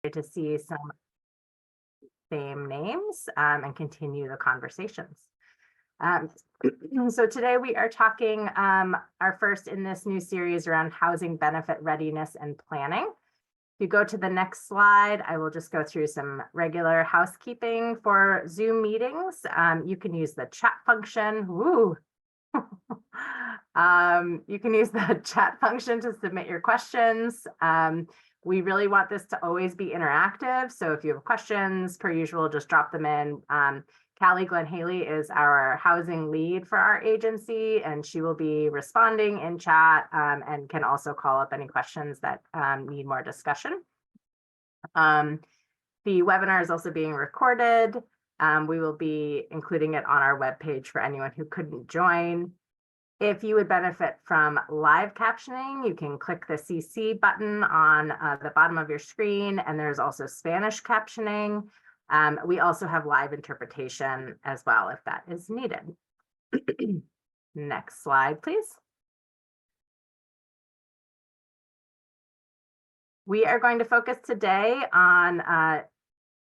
to see some same names and continue the conversations. So today we are talking our first in this new series around housing benefit readiness and planning. If you go to the next slide, I will just go through some regular housekeeping for Zoom meetings. You can use the chat function. Woo. You can use the chat function to submit your questions. We really want this to always be interactive. So if you have questions, per usual, just drop them in. Callie Glenn Haley is our housing lead for our agency, and she will be responding in chat and can also call up any questions that need more discussion. The webinar is also being recorded. We will be including it on our webpage for anyone who couldn't join. If you would benefit from live captioning, you can click the CC button on the bottom of your screen, and there's also Spanish captioning. We also have live interpretation as well if that is needed. Next slide, please. We are going to focus today on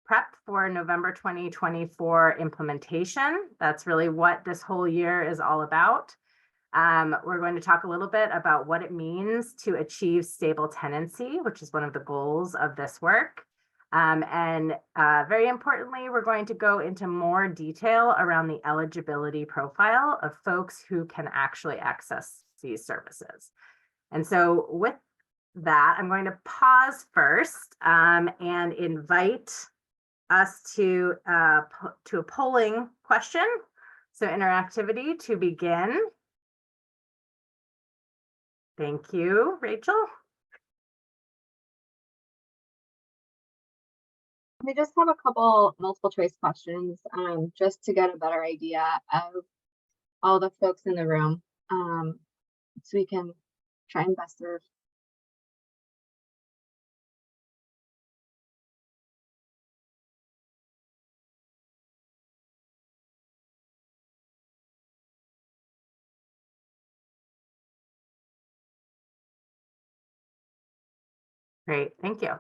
prep for November 2024 implementation. That's really what this whole year is all about. We're going to talk a little bit about what it means to achieve stable tenancy, which is one of the goals of this work. And very importantly, we're going to go into more detail around the eligibility profile of folks who can actually access these services. And so with that, I'm going to pause first and invite us to a polling question. So interactivity to begin. Thank you, Rachel. We just have a couple multiple choice questions just to get a better idea of all the folks in the room so we can try and best serve. Great, thank you.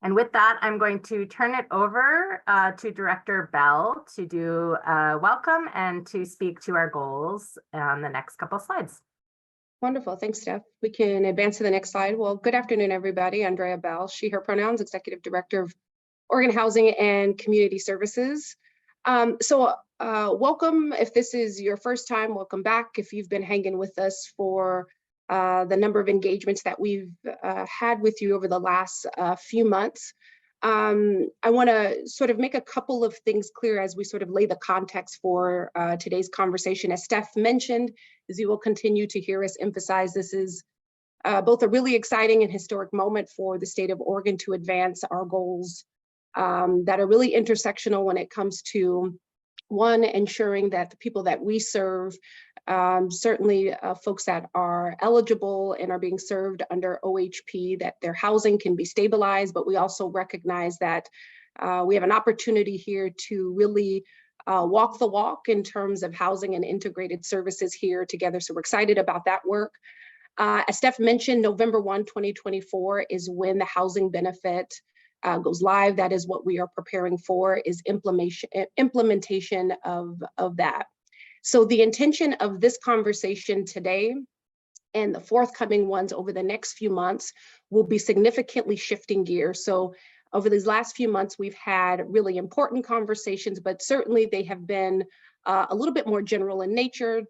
And with that, I'm going to turn it over to Director Bell to do a welcome and to speak to our goals on the next couple of slides. Wonderful, thanks, Steph. We can advance to the next slide. Well, good afternoon, everybody. Andrea Bell, she, her pronouns, Executive Director of Oregon Housing and Community Services. Welcome. If this is your first time, welcome back. If you've been hanging with us for the number of engagements that we've had with you over the last few months. I want to sort of make a couple of things clear as we sort of lay the context for today's conversation. As Steph mentioned, as you will continue to hear us emphasize, this is both a really exciting and historic moment for the state of Oregon to advance our goals that are really intersectional when it comes to, one, ensuring that the people that we serve, certainly folks that are eligible and are being served under OHP, that their housing can be stabilized, but we also recognize that we have an opportunity here to really walk the walk in terms of housing and integrated services here together. So we're excited about that work. As Steph mentioned, November 1, 2024 is when the housing benefit goes live. That is what we are preparing for, is implementation of that. So the intention of this conversation today and the forthcoming ones over the next few months will be significantly shifting gears. So over these last few months, we've had really important conversations, but certainly they have been a little bit more general in nature,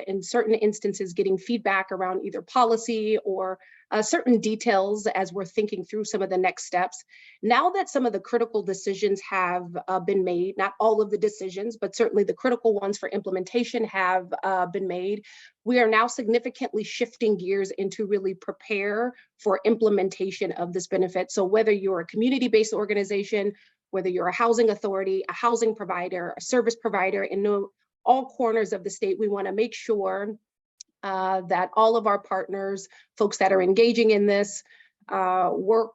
in certain instances, getting feedback around either policy or certain details as we're thinking through some of the next steps. Now that some of the critical decisions have been made, not all of the decisions, but certainly the critical ones for implementation have been made, we are now significantly shifting gears into really prepare for implementation of this benefit. So whether you're a community-based organization, whether you're a housing authority, a housing provider, a service provider in all corners of the state, we want to make sure that all of our partners, folks that are engaging in this work,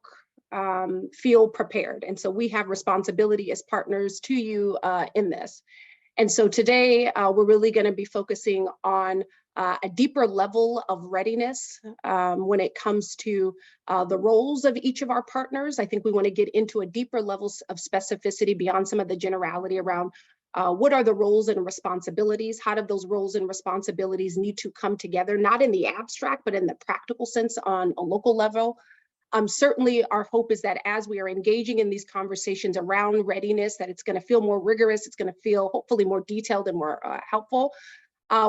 feel prepared. And so we have responsibility as partners to you in this. And so today we're really going to be focusing on a deeper level of readiness when it comes to the roles of each of our partners. I think we want to get into a deeper levels of specificity beyond some of the generality around what are the roles and responsibilities? How do those roles and responsibilities need to come together, not in the abstract, but in the practical sense on a local level? Certainly our hope is that as we are engaging in these conversations around readiness, that it's going to feel more rigorous, it's going to feel hopefully more detailed and more helpful.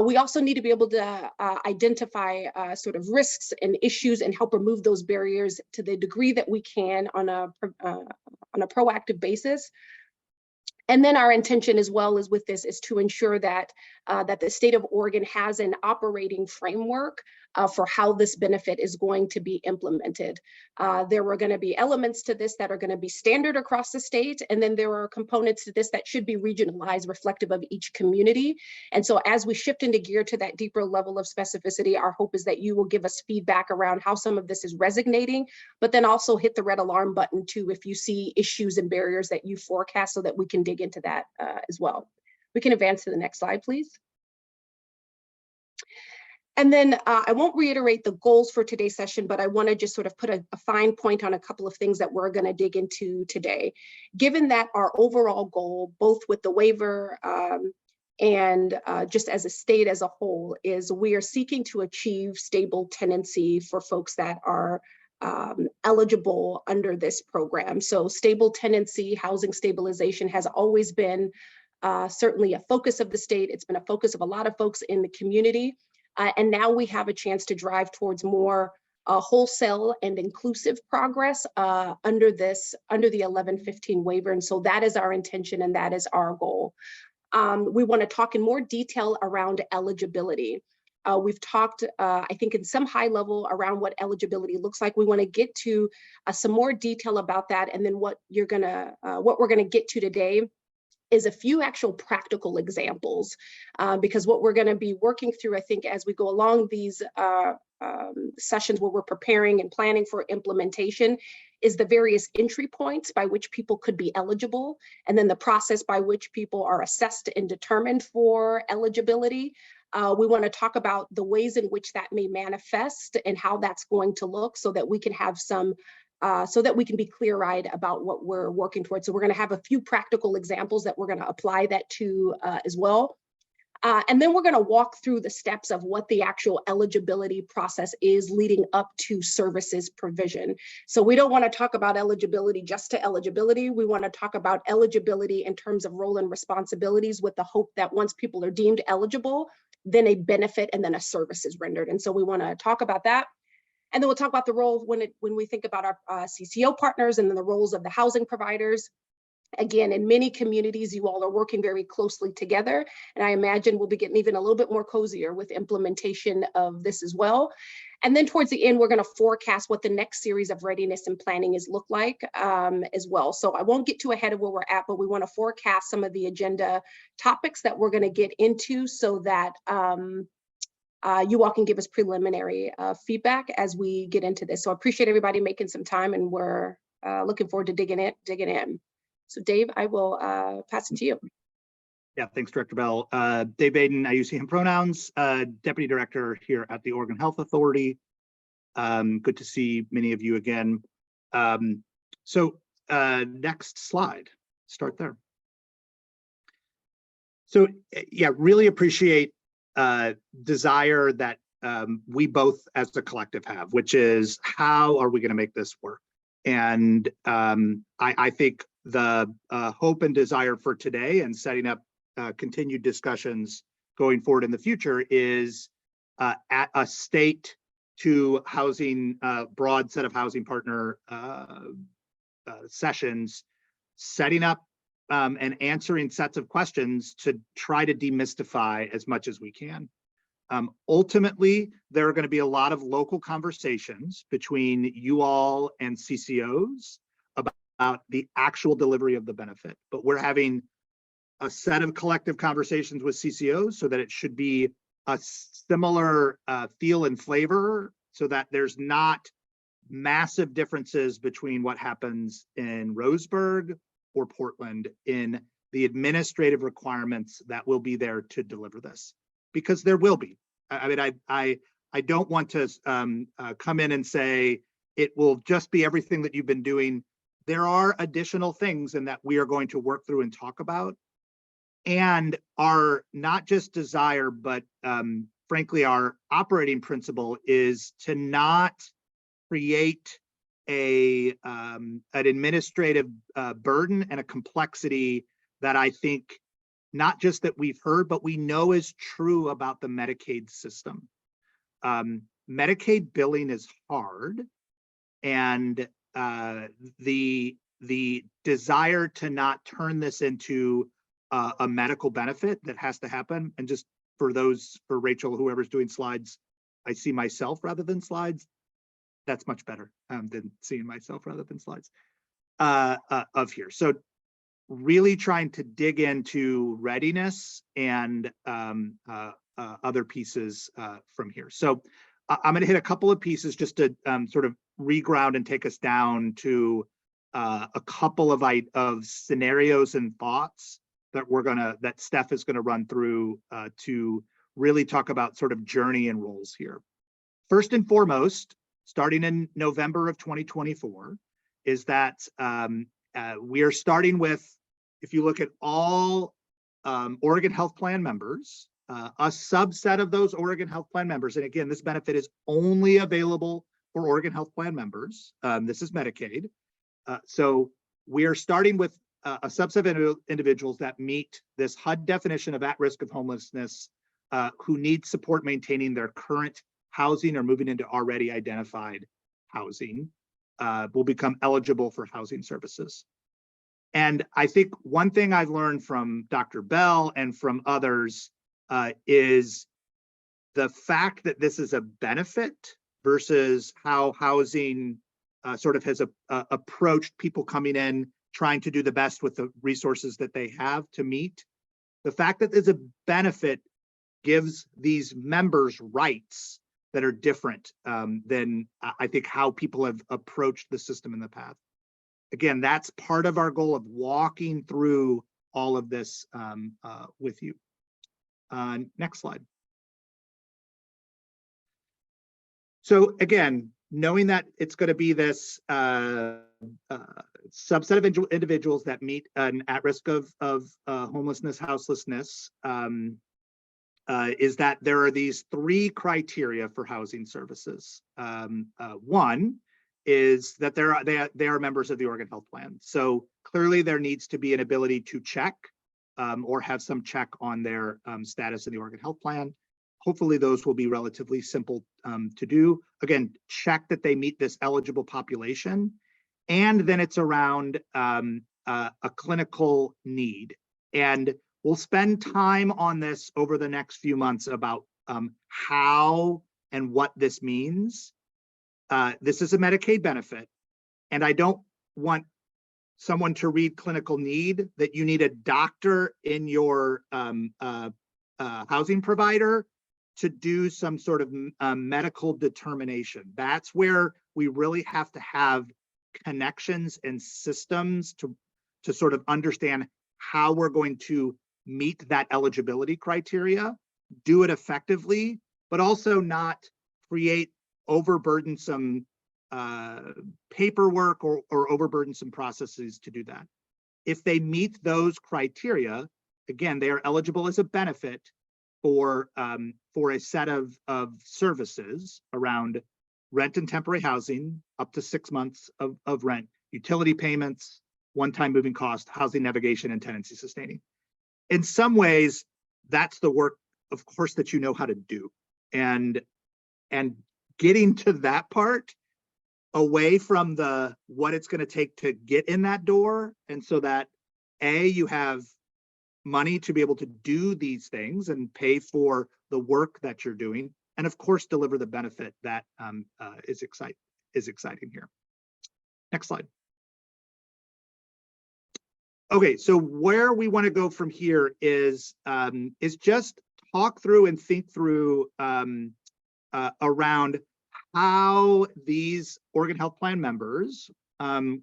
We also need to be able to identify sort of risks and issues and help remove those barriers to the degree that we can on a proactive basis. And then our intention as well as with this is to ensure that that the state of Oregon has an operating framework for how this benefit is going to be implemented. There were going to be elements to this that are going to be standard across the state, and then there are components to this that should be regionalized, reflective of each community. And so as we shift into gear to that deeper level of specificity, our hope is that you will give us feedback around how some of this is resonating, but then also hit the red alarm button too if you see issues and barriers that you forecast, so that we can dig into that as well. We can advance to the next slide, please. And then I won't reiterate the goals for today's session, but I want to just sort of put a fine point on a couple of things that we're going to dig into today. Given that our overall goal, both with the waiver and just as a state as a whole, is we are seeking to achieve stable tenancy for folks that are eligible under this program. So stable tenancy, housing stabilization has always been certainly a focus of the state. It's been a focus of a lot of folks in the community. And now we have a chance to drive towards more wholesale and inclusive progress under the 1115 waiver. And so that is our intention and that is our goal. We want to talk in more detail around eligibility. We've talked, I think, in some high level around what eligibility looks like. We want to get to some more detail about that, and then what we're going to get to today is a few actual practical examples, because what we're going to be working through, I think, as we go along these sessions where we're preparing and planning for implementation, is the various entry points by which people could be eligible, and then the process by which people are assessed and determined for eligibility. We want to talk about the ways in which that may manifest and how that's going to look, so that we can have some so that we can be clear-eyed about what we're working towards. So we're going to have a few practical examples that we're going to apply that to as well. And then we're going to walk through the steps of what the actual eligibility process is leading up to services provision. So we don't want to talk about eligibility just to eligibility. We want to talk about eligibility in terms of role and responsibilities, with the hope that once people are deemed eligible, then a benefit and then a service is rendered. And so we want to talk about that. And then we'll talk about the role when we think about our CCO partners, and then the roles of the housing providers. Again, in many communities, you all are working very closely together, and I imagine we'll be getting even a little bit more cozier with implementation of this as well. And then towards the end, we're going to forecast what the next series of readiness and planning is look like as well. So I won't get too ahead of where we're at, but we want to forecast some of the agenda topics that we're going to get into, so that you all can give us preliminary feedback as we get into this. So I appreciate everybody making some time, and we're looking forward to digging in. So Dave, I will pass it to you. Yeah, thanks, Director Bell. Dave Baden, I use him pronouns, Deputy Director here at the Oregon Health Authority. Good to see many of you again. Next slide, start there. So yeah, really appreciate desire that we both as a collective have, which is how are we going to make this work? And I think the hope and desire for today and setting up continued discussions going forward in the future is at a state to housing, broad set of housing partner sessions, setting up and answering sets of questions to try to demystify as much as we can. Ultimately, there are going to be a lot of local conversations between you all and CCOs about the actual delivery of the benefit, but we're having a set of collective conversations with CCOs so that it should be a similar feel and flavor, so that there's not massive differences between what happens in Roseburg or Portland in the administrative requirements that will be there to deliver this, because there will be. I mean, I don't want to come in and say it will just be everything that you've been doing. There are additional things in that we are going to work through and talk about, and our not just desire, but frankly, our operating principle is to not create an administrative burden and a complexity that I think not just that we've heard, but we know is true about the Medicaid system. Medicaid billing is hard, and the desire to not turn this into a medical benefit that has to happen. And just for Rachel, whoever's doing slides, I see myself rather than slides. That's much better than seeing myself rather than slides of here. So really trying to dig into readiness and other pieces from here. So I'm going to hit a couple of pieces just to sort of reground and take us down to a couple of scenarios and thoughts that Steph is going to run through to really talk about sort of journey and roles here. First and foremost, starting in November of 2024, is that we are starting with, if you look at all Oregon Health Plan members, a subset of those Oregon Health Plan members, and again, this benefit is only available for Oregon Health Plan members. This is Medicaid. So we are starting with a subset of individuals that meet this HUD definition of at risk of homelessness, who need support maintaining their current housing or moving into already identified housing, will become eligible for housing services. And I think one thing I've learned from Dr. Bell and from others is the fact that this is a benefit versus how housing sort of has approached people coming in, trying to do the best with the resources that they have to meet. The fact that there's a benefit gives these members rights that are different than I think how people have approached the system in the past. Again, that's part of our goal of walking through all of this with you. Next slide. So again, knowing that it's going to be this subset of individuals that meet an at risk of homelessness, houselessness, is that there are these three criteria for housing services. One is that they are members of the Oregon Health Plan. So clearly there needs to be an ability to check or have some check on their status in the Oregon Health Plan. Hopefully those will be relatively simple to do. Again, check that they meet this eligible population. And then it's around a clinical need. And we'll spend time on this over the next few months about how and what this means. This is a Medicaid benefit, and I don't want someone to read clinical need that you need a doctor in your housing provider to do some sort of medical determination. That's where we really have to have connections and systems to sort of understand how we're going to meet that eligibility criteria, do it effectively, but also not create overburdensome paperwork or overburdensome processes to do that. If they meet those criteria, again, they are eligible as a benefit for a set of services around rent and temporary housing, up to 6 months of rent, utility payments, one-time moving cost, housing navigation, and tenancy sustaining. In some ways, that's the work, of course, that you know how to do. And getting to that part away from what it's going to take to get in that door, and so that you have money to be able to do these things and pay for the work that you're doing, and of course deliver the benefit that is exciting here. Next slide. Okay, so where we want to go from here is just talk through and think through around how these Oregon Health Plan members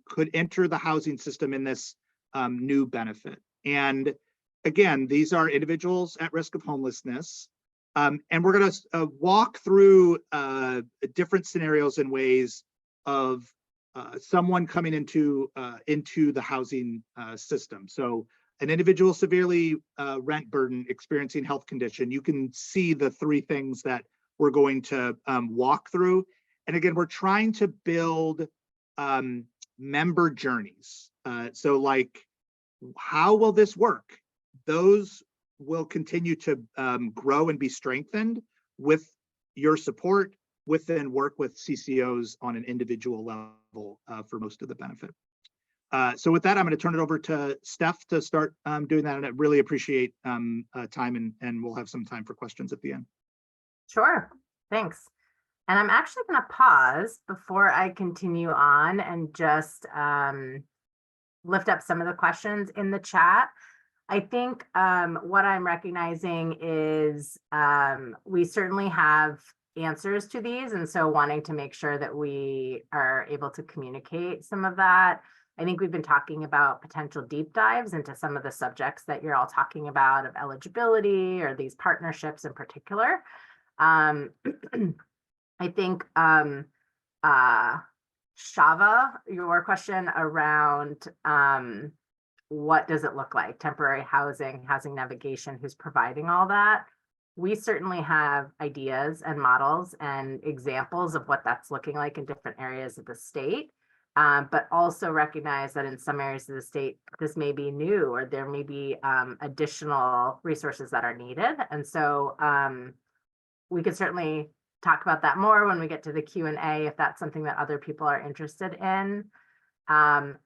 could enter the housing system in this new benefit. And again, these are individuals at risk of homelessness. And we're going to walk through different scenarios and ways of someone coming into the housing system. So an individual severely rent burden experiencing health condition, you can see the three things that we're going to walk through. And again, we're trying to build member journeys. So like, how will this work? Those will continue to grow and be strengthened with your support, within work with CCOs on an individual level for most of the benefit. So with that, I'm going to turn it over to Steph to start doing that. And I really appreciate time, and we'll have some time for questions at the end. Sure, thanks. And I'm actually going to pause before I continue on and just lift up some of the questions in the chat. I think what I'm recognizing is we certainly have answers to these, and so wanting to make sure that we are able to communicate some of that. I think we've been talking about potential deep dives into some of the subjects that you're all talking about of eligibility or these partnerships in particular. I think Shava, your question around what does it look like? Temporary housing, housing navigation, who's providing all that? We certainly have ideas and models and examples of what that's looking like in different areas of the state, but also recognize that in some areas of the state, this may be new, or there may be additional resources that are needed. And so we could certainly talk about that more when we get to the Q&A, if that's something that other people are interested in.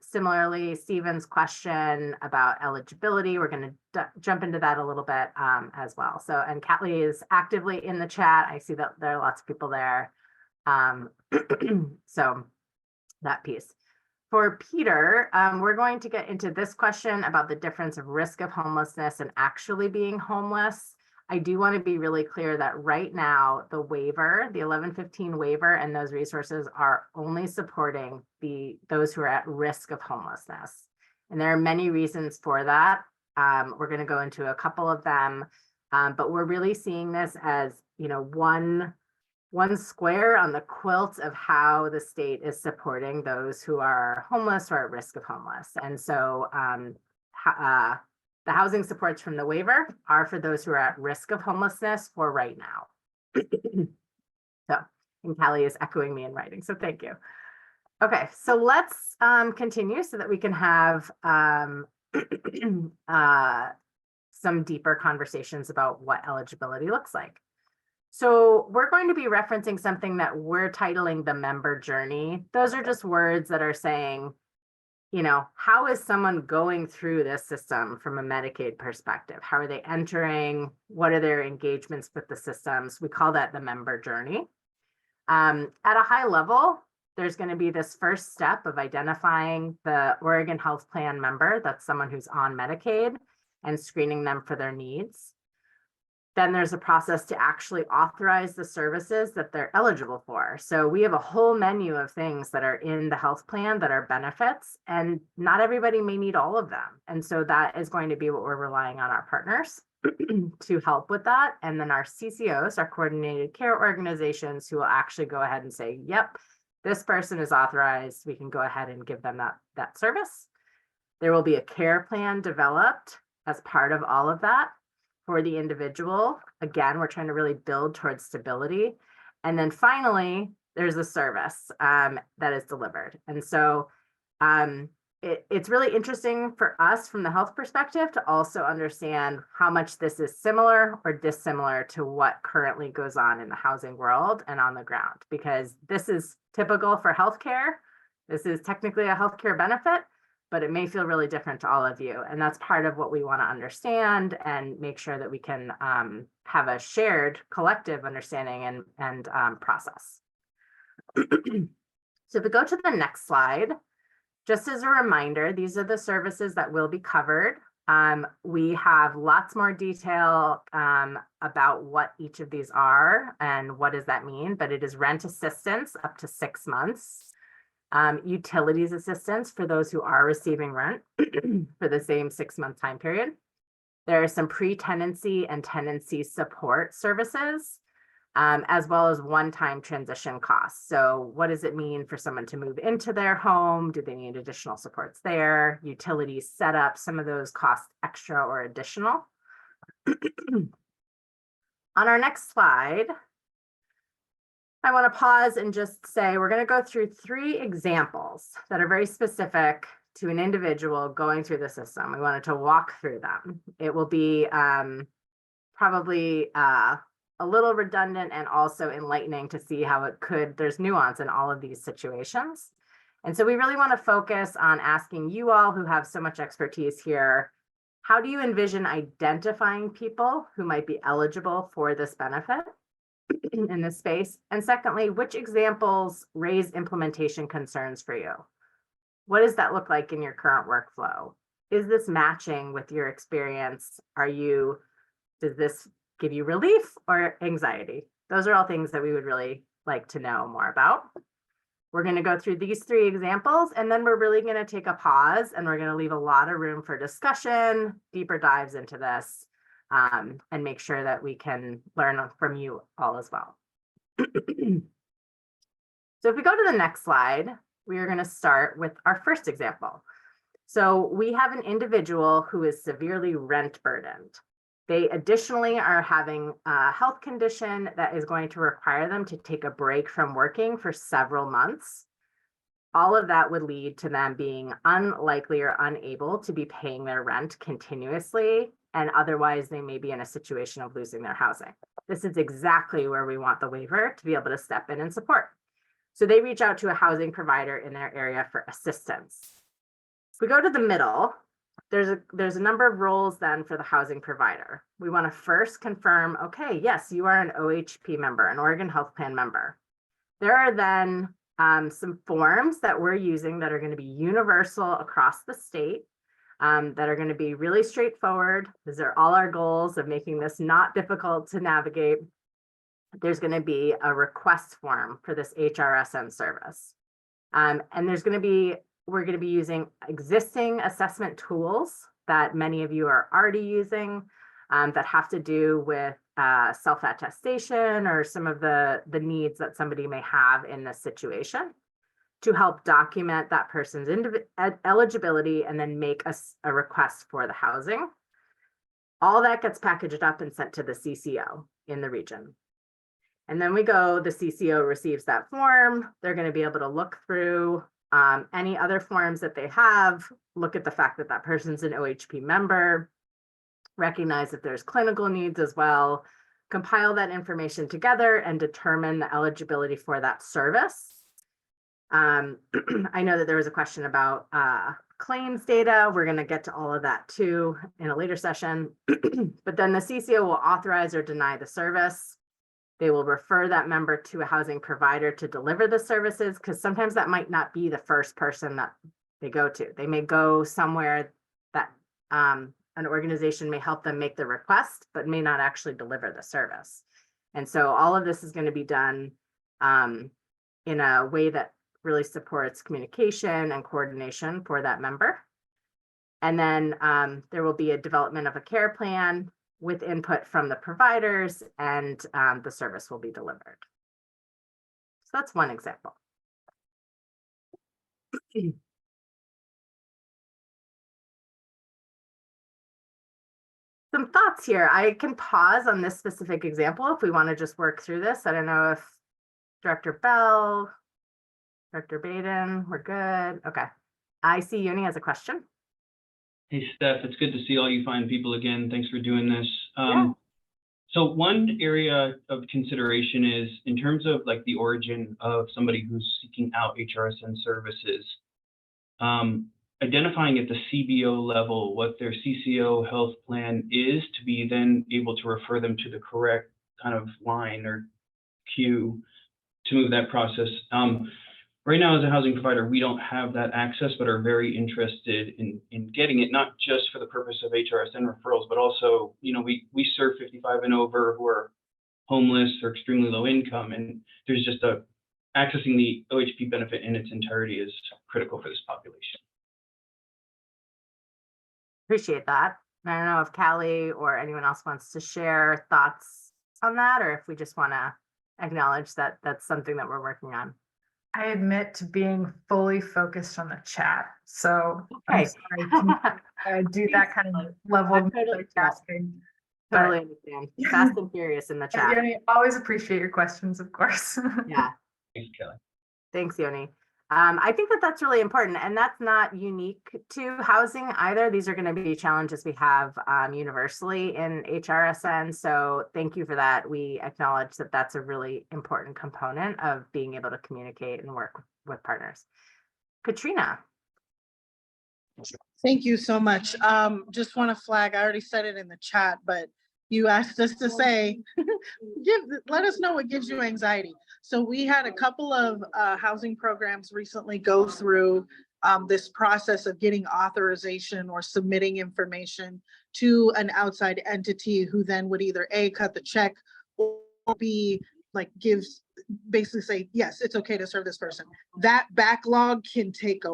Similarly, Stephen's question about eligibility, we're going to jump into that a little bit as well. So, and Catley is actively in the chat. I see that there are lots of people there. So that piece. For Peter, we're going to get into this question about the difference of risk of homelessness and actually being homeless. I do want to be really clear that right now, the waiver, the 1115 waiver, and those resources are only supporting those who are at risk of homelessness. And there are many reasons for that. We're going to go into a couple of them, but we're really seeing this as, you know, one square on the quilt of how the state is supporting those who are homeless or at risk of homeless. And so the housing supports from the waiver are for those who are at risk of homelessness for right now. So, and Callie is echoing me in writing, so thank you. Okay, so let's continue so that we can have some deeper conversations about what eligibility looks like. So we're going to be referencing something that we're titling the member journey. Those are just words that are saying, you know, how is someone going through this system from a Medicaid perspective? How are they entering? What are their engagements with the systems? We call that the member journey. At a high level, there's going to be this first step of identifying the Oregon Health Plan member, that's someone who's on Medicaid, and screening them for their needs. Then there's a process to actually authorize the services that they're eligible for. So we have a whole menu of things that are in the health plan that are benefits, and not everybody may need all of them. And so that is going to be what we're relying on our partners to help with that. And then our CCOs, our coordinated care organizations, who will actually go ahead and say, yep, this person is authorized. We can go ahead and give them that service. There will be a care plan developed as part of all of that for the individual. Again, we're trying to really build towards stability. And then finally, there's a service that is delivered. And so it's really interesting for us from the health perspective to also understand how much this is similar or dissimilar to what currently goes on in the housing world and on the ground, because this is typical for healthcare. This is technically a healthcare benefit, but it may feel really different to all of you. And that's part of what we want to understand and make sure that we can have a shared collective understanding and process. So if we go to the next slide, just as a reminder, these are the services that will be covered. We have lots more detail about what each of these are and what does that mean, but it is rent assistance up to 6 months. Utilities assistance for those who are receiving rent for the same 6-month time period. There are some pre-tenancy and tenancy support services, as well as one-time transition costs. So what does it mean for someone to move into their home? Do they need additional supports there? Utilities setup, some of those cost extra or additional. On our next slide, I want to pause and just say we're going to go through 3 examples that are very specific to an individual going through the system. We wanted to walk through them. It will be probably a little redundant and also enlightening to see how it could, there's nuance in all of these situations. And so we really want to focus on asking you all who have so much expertise here, how do you envision identifying people who might be eligible for this benefit in this space? And secondly, which examples raise implementation concerns for you? What does that look like in your current workflow? Is this matching with your experience? Does this give you relief or anxiety? Those are all things that we would really like to know more about. We're going to go through these 3 examples, and then we're really going to take a pause and we're going to leave a lot of room for discussion, deeper dives into this, and make sure that we can learn from you all as well. So if we go to the next slide, we are going to start with our first example. So we have an individual who is severely rent burdened. They additionally are having a health condition that is going to require them to take a break from working for several months. All of that would lead to them being unlikely or unable to be paying their rent continuously, and otherwise they may be in a situation of losing their housing. This is exactly where we want the waiver to be able to step in and support. So they reach out to a housing provider in their area for assistance. If we go to the middle, there's a number of roles then for the housing provider. We want to first confirm, okay, yes, you are an OHP member, an Oregon Health Plan member. There are then some forms that we're using that are going to be universal across the state, that are going to be really straightforward. These are all our goals of making this not difficult to navigate. There's going to be a request form for this HRSN service. And we're going to be using existing assessment tools that many of you are already using, that have to do with self-attestation or some of the needs that somebody may have in this situation to help document that person's eligibility and then make a request for the housing. All that gets packaged up and sent to the CCO in the region. And then the CCO receives that form. They're going to be able to look through any other forms that they have, look at the fact that that person's an OHP member, recognize if there's clinical needs as well, compile that information together and determine the eligibility for that service. I know that there was a question about claims data. We're going to get to all of that too in a later session. But then the CCO will authorize or deny the service. They will refer that member to a housing provider to deliver the services, because sometimes that might not be the first person that they go to. They may go somewhere that an organization may help them make the request, but may not actually deliver the service. And so all of this is going to be done in a way that really supports communication and coordination for that member. And then there will be a development of a care plan with input from the providers, and the service will be delivered. So that's one example. Some thoughts here. I can pause on this specific example if we want to just work through this. I don't know if Director Bell, Director Baden, we're good. Okay. I see Uni has a question. Hey, Steph, it's good to see all you fine people again. Thanks for doing this. Yeah. So one area of consideration is in terms of like the origin of somebody who's seeking out HRSN services, identifying at the CBO level what their CCO health plan is to be then able to refer them to the correct kind of line or queue to move that process. Right now, as a housing provider, we don't have that access, but are very interested in getting it, not just for the purpose of HRSN referrals, but also, you know, we serve 55 and over who are homeless or extremely low income, and there's just accessing the OHP benefit in its entirety is critical for this population. Appreciate that. I don't know if Callie or anyone else wants to share thoughts on that, or if we just want to acknowledge that that's something that we're working on. I admit to being fully focused on the chat. So I'm Okay. sorry, can I do that kind of level of Totally multitasking? Totally understand. Fast and furious in the chat. Yeah, I always appreciate your questions, of course. Yeah. Thanks, Kelly. Thanks, Yoni. I think that that's really important, and that's not unique to housing either. These are going to be challenges we have universally in HRSN. So thank you for that. We acknowledge that that's a really important component of being able to communicate and work with partners. Katrina. Thank you so much. Just want to flag, I already said it in the chat, but you asked us to say, let us know what gives you anxiety. So we had a couple of housing programs recently go through this process of getting authorization or submitting information to an outside entity who then would either A, cut the check, or B, like basically say, yes, it's okay to serve this person. That backlog can take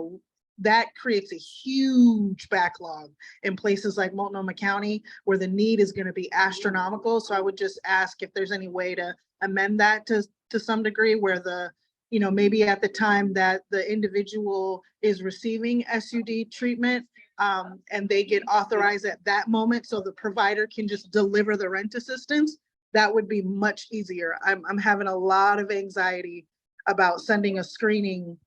that creates a huge backlog in places like Multnomah County where the need is going to be astronomical. So I would just ask if there's any way to amend that to some degree where maybe at the time that the individual is receiving SUD treatment and they get authorized at that moment so the provider can just deliver the rent assistance, that would be much easier. I'm having a lot of anxiety about sending a screening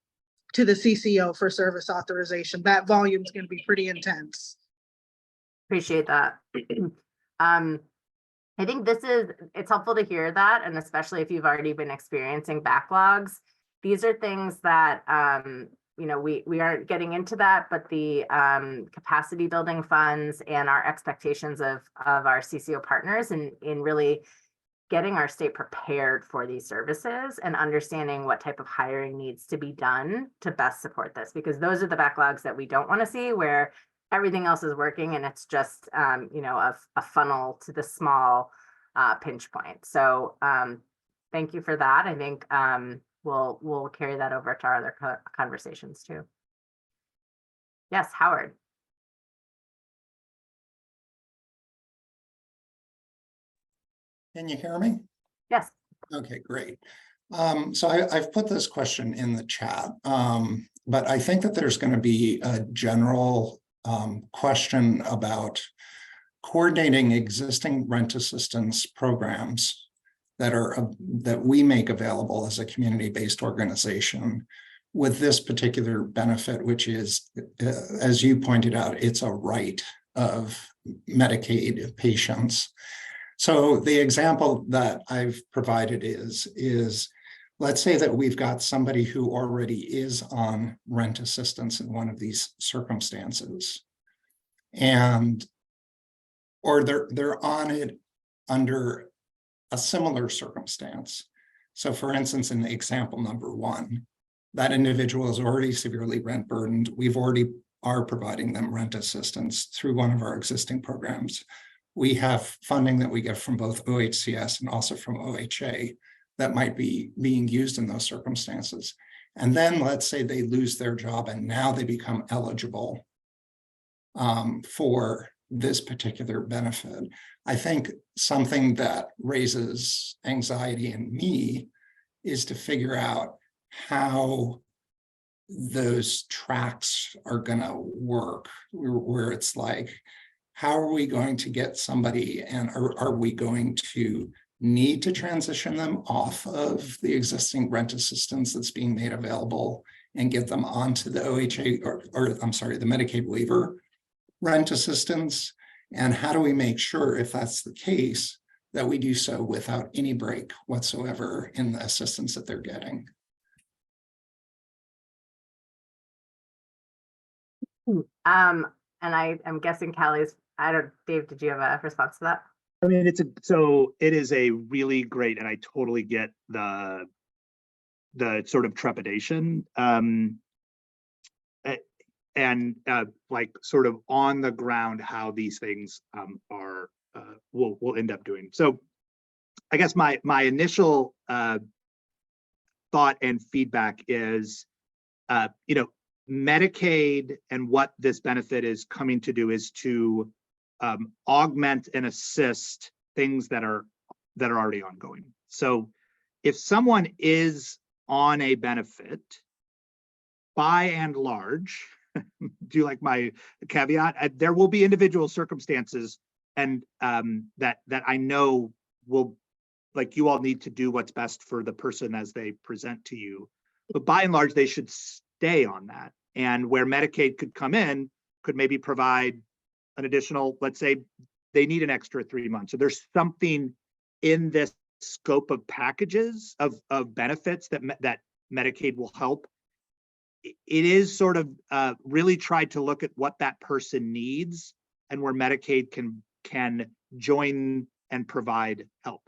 to the CCO for service authorization. That volume is going to be pretty intense. Appreciate that. I think it's helpful to hear that, and especially if you've already been experiencing backlogs. These are things that we aren't getting into that, but the capacity building funds and our expectations of our CCO partners in really getting our state prepared for these services and understanding what type of hiring needs to be done to best support this, because those are the backlogs that we don't want to see, where everything else is working and it's just a funnel to the small pinch point. So thank you for that. I think we'll carry that over to our other conversations too. Yes, Howard. Can you hear me? Yes. Okay, great. So I've put this question in the chat, but I think that there's going to be a general question about coordinating existing rent assistance programs that we make available as a community-based organization with this particular benefit, which is, as you pointed out, it's a right of Medicaid patients. So the example that I've provided is let's say that we've got somebody who already is on rent assistance in one of these circumstances, or they're on it under a similar circumstance. So for instance, in example number one, that individual is already severely rent burdened. We've already are providing them rent assistance through one of our existing programs. We have funding that we get from both OHCS and also from OHA that might be being used in those circumstances. And then let's say they lose their job and now they become eligible for this particular benefit. I think something that raises anxiety in me is to figure out how those tracks are going to work, where it's like, how are we going to get somebody, and are we going to need to transition them off of the existing rent assistance that's being made available and get them onto the OHA or I'm sorry, the Medicaid waiver rent assistance? And how do we make sure, if that's the case, that we do so without any break whatsoever in the assistance that they're getting? And I'm guessing Callie's, Dave, did you have a response to that? I mean, it is a really great, and I totally get the sort of trepidation and like sort of on the ground how these things will end up doing. So I guess my initial thought and feedback is, Medicaid and what this benefit is coming to do is to augment and assist things that are already ongoing. So if someone is on a benefit, by and large, do you like my caveat? There will be individual circumstances and that I know will, like, you all need to do what's best for the person as they present to you. But by and large, they should stay on that. And where Medicaid could come in, could maybe provide an additional, let's say they need an extra 3 months. So there's something in this scope of packages of benefits that Medicaid will help. It is sort of really tried to look at what that person needs and where Medicaid can join and provide help.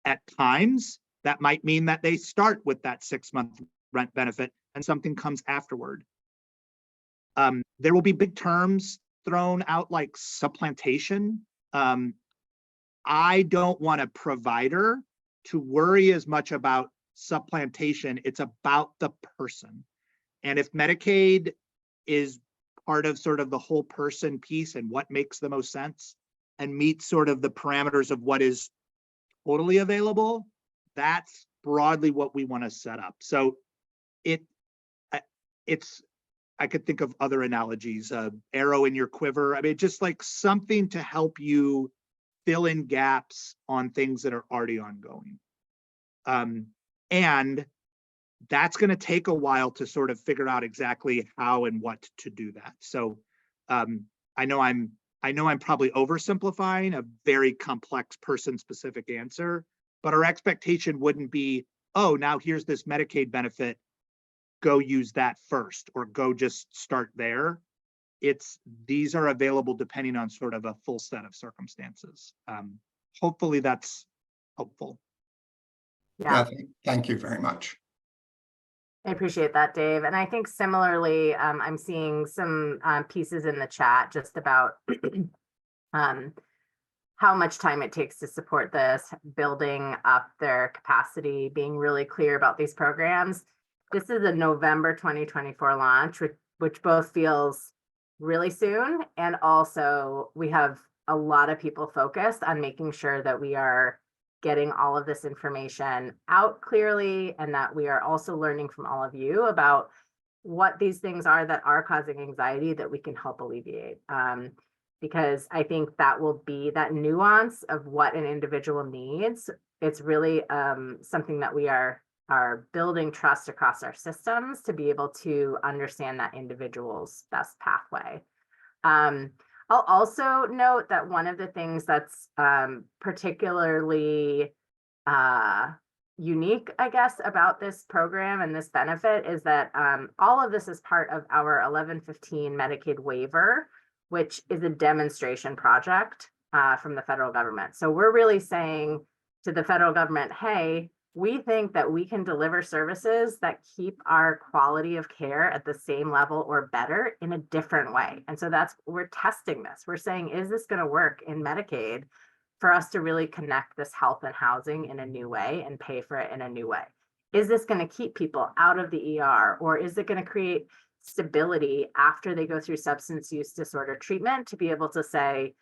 At times, that might mean that they start with that 6-month rent benefit and something comes afterward. There will be big terms thrown out like supplantation. I don't want a provider to worry as much about supplantation. It's about the person. And if Medicaid is part of sort of the whole person piece and what makes the most sense and meets sort of the parameters of what is totally available, that's broadly what we want to set up. So I could think of other analogies, arrow in your quiver. I mean, just like something to help you fill in gaps on things that are already ongoing. And that's going to take a while to sort of figure out exactly how and what to do that. So I know I'm probably oversimplifying a very complex person-specific answer, but our expectation wouldn't be, oh, now here's this Medicaid benefit, go use that first, or go just start there. These are available depending on sort of a full set of circumstances. Hopefully that's helpful. Yeah, Thank you very much. I appreciate that, Dave. And I think similarly, I'm seeing some pieces in the chat just about how much time it takes to support this, building up their capacity, being really clear about these programs. This is a November 2024 launch, which both feels really soon, and also we have a lot of people focused on making sure that we are getting all of this information out clearly, and that we are also learning from all of you about what these things are that are causing anxiety that we can help alleviate. Because I think that will be that nuance of what an individual needs. It's really something that we are building trust across our systems to be able to understand that individual's best pathway. I'll also note that one of the things that's particularly unique, I guess, about this program and this benefit is that all of this is part of our 1115 Medicaid waiver, which is a demonstration project from the federal government. So we're really saying to the federal government, hey, we think that we can deliver services that keep our quality of care at the same level or better in a different way. And so we're testing this. We're saying, is this going to work in Medicaid for us to really connect this health and housing in a new way and pay for it in a new way? Is this going to keep people out of the ER, or is it going to create stability after they go through substance use disorder treatment to be able to say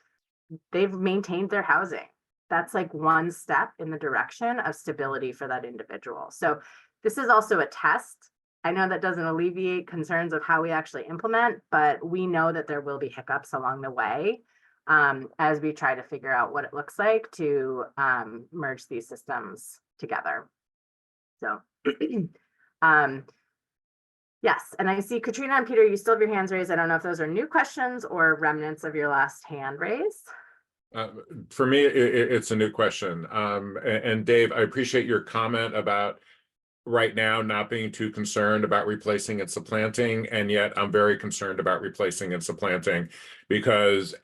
they've maintained their housing? That's like one step in the direction of stability for that individual. So this is also a test. I know that doesn't alleviate concerns of how we actually implement, but we know that there will be hiccups along the way as we try to figure out what it looks like to merge these systems together. So yes, and I see Katrina and Peter, you still have your hands raised. I don't know if those are new questions or remnants of your last hand raise. For me, it's a new question. And Dave, I appreciate your comment about right now not being too concerned about replacing and supplanting, and yet I'm very concerned about replacing and supplanting, because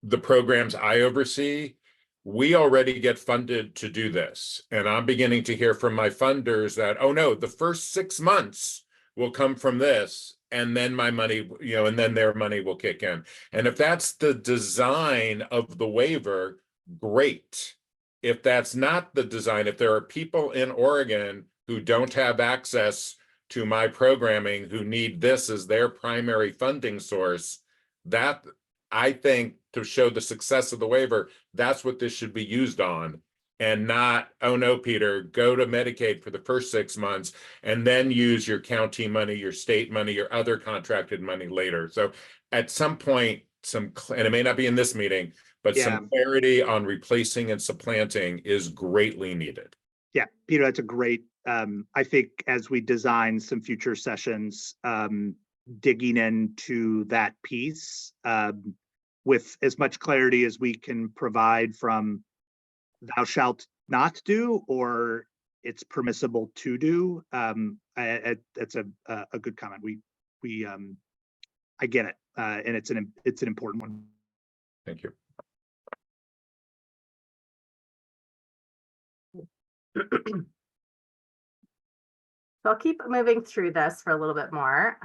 the programs I oversee, we already get funded to do this. And I'm beginning to hear from my funders that, oh no, the first 6 months will come from this, and then my money, and then their money will kick in. And if that's the design of the waiver, great. If that's not the design, if there are people in Oregon who don't have access to my programming, who need this as their primary funding source, that I think to show the success of the waiver, that's what this should be used on. And not, oh no, Peter, go to Medicaid for the first 6 months and then use your county money, your state money, your other contracted money later. So at some point, and it may not be in this meeting, but Yeah. some clarity on replacing and supplanting is greatly needed. Yeah, Peter, that's a great, I think as we design some future sessions, digging into that piece with as much clarity as we can provide from thou shalt not do, or it's permissible to do. That's a good comment. I get it, and it's an important one. Thank you. So I'll keep moving through this for a little bit more.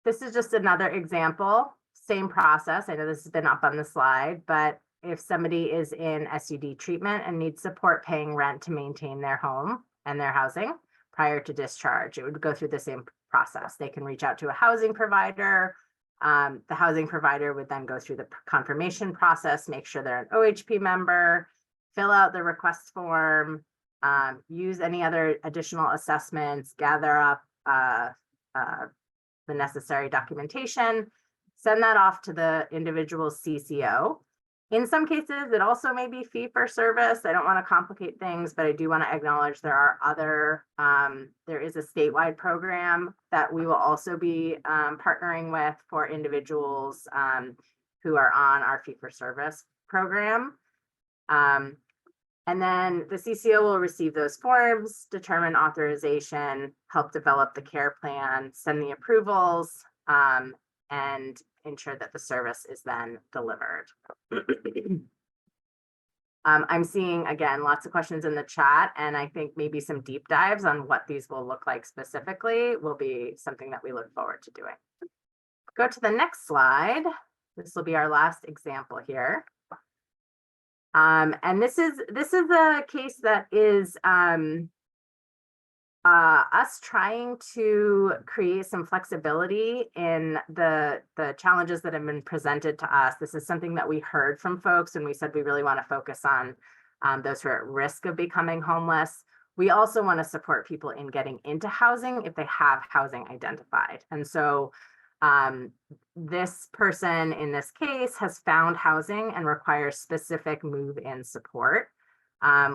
This is just another example, same process. I know this has been up on the slide, but if somebody is in SUD treatment and needs support paying rent to maintain their home and their housing prior to discharge, it would go through the same process. They can reach out to a housing provider. The housing provider would then go through the confirmation process, make sure they're an OHP member, fill out the request form, use any other additional assessments, gather up the necessary documentation, send that off to the individual CCO. In some cases, it also may be fee for service. I don't want to complicate things, but I do want to acknowledge there are other, there is a statewide program that we will also be partnering with for individuals who are on our fee for service program. And then the CCO will receive those forms, determine authorization, help develop the care plan, send the approvals, and ensure that the service is then delivered. I'm seeing, again, lots of questions in the chat, and I think maybe some deep dives on what these will look like specifically will be something that we look forward to doing. Go to the next slide. This will be our last example here. And this is a case that is us trying to create some flexibility in the challenges that have been presented to us. This is something that we heard from folks when we said we really want to focus on those who are at risk of becoming homeless. We also want to support people in getting into housing if they have housing identified. And so this person in this case has found housing and requires specific move-in support.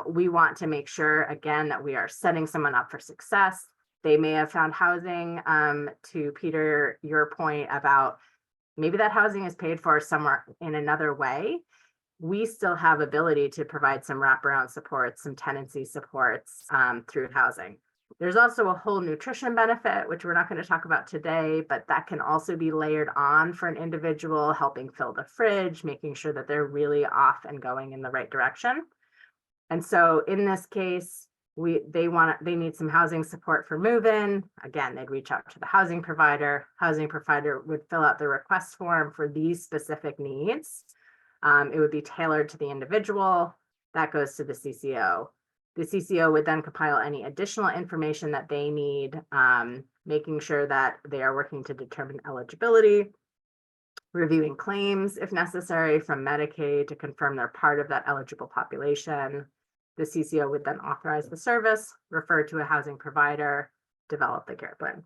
We want to make sure, again, that we are setting someone up for success. They may have found housing, to Peter, your point about maybe that housing is paid for somewhere in another way. We still have ability to provide some wraparound supports, some tenancy supports through housing. There's also a whole nutrition benefit, which we're not going to talk about today, but that can also be layered on for an individual, helping fill the fridge, making sure that they're really off and going in the right direction. And so in this case, they need some housing support for move-in. Again, they'd reach out to the housing provider. Housing provider would fill out the request form for these specific needs. It would be tailored to the individual. That goes to the CCO. The CCO would then compile any additional information that they need, making sure that they are working to determine eligibility, reviewing claims if necessary from Medicaid to confirm they're part of that eligible population. The CCO would then authorize the service, refer to a housing provider, develop the care plan.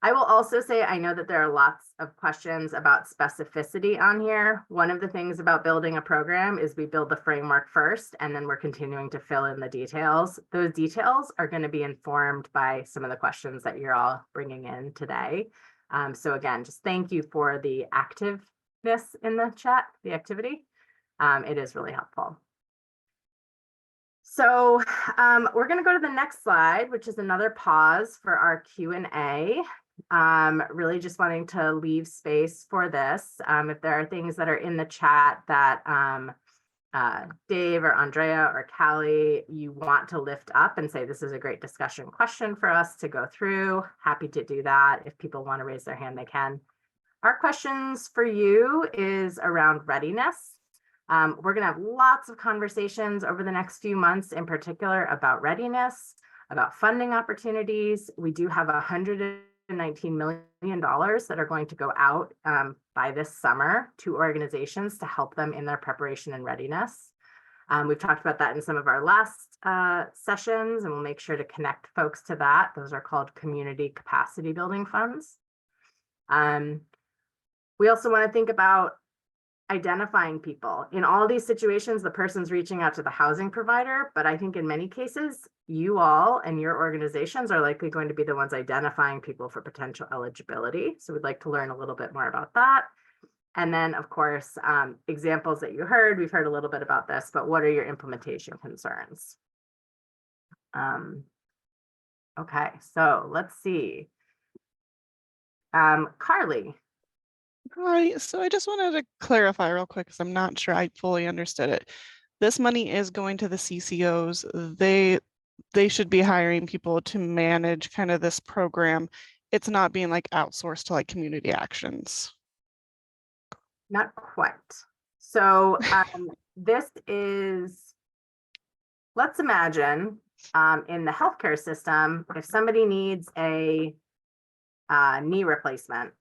I will also say, I know that there are lots of questions about specificity on here. One of the things about building a program is we build the framework first, and then we're continuing to fill in the details. Those details are going to be informed by some of the questions that you're all bringing in today. So again, just thank you for the activeness in the chat, the activity. It is really helpful. So we're going to go to the next slide, which is another pause for our Q&A. Really just wanting to leave space for this. If there are things that are in the chat that Dave or Andrea or Callie, you want to lift up and say, this is a great discussion question for us to go through, happy to do that. If people want to raise their hand, they can. Our questions for you is around readiness. We're going to have lots of conversations over the next few months, in particular about readiness, about funding opportunities. We do have 100 million that are going to go out by this summer to organizations to help them in their preparation and readiness. We've talked about that in some of our last sessions, and we'll make sure to connect folks to that. Those are called community capacity building funds. We also want to think about identifying people. In all these situations, the person's reaching out to the housing provider, but I think in many cases, you all and your organizations are likely going to be the ones identifying people for potential eligibility. So we'd like to learn a little bit more about that. And then, of course, examples that you heard, we've heard a little bit about this, but what are your implementation concerns? Okay, so let's see. Carly. Hi, so I just wanted to clarify real quick because I'm not sure I fully understood it. This money is going to the CCOs. They should be hiring people to manage kind of this program. It's not being like outsourced to like community actions. Not quite. So this is, let's imagine in the healthcare system, if somebody needs a knee replacement,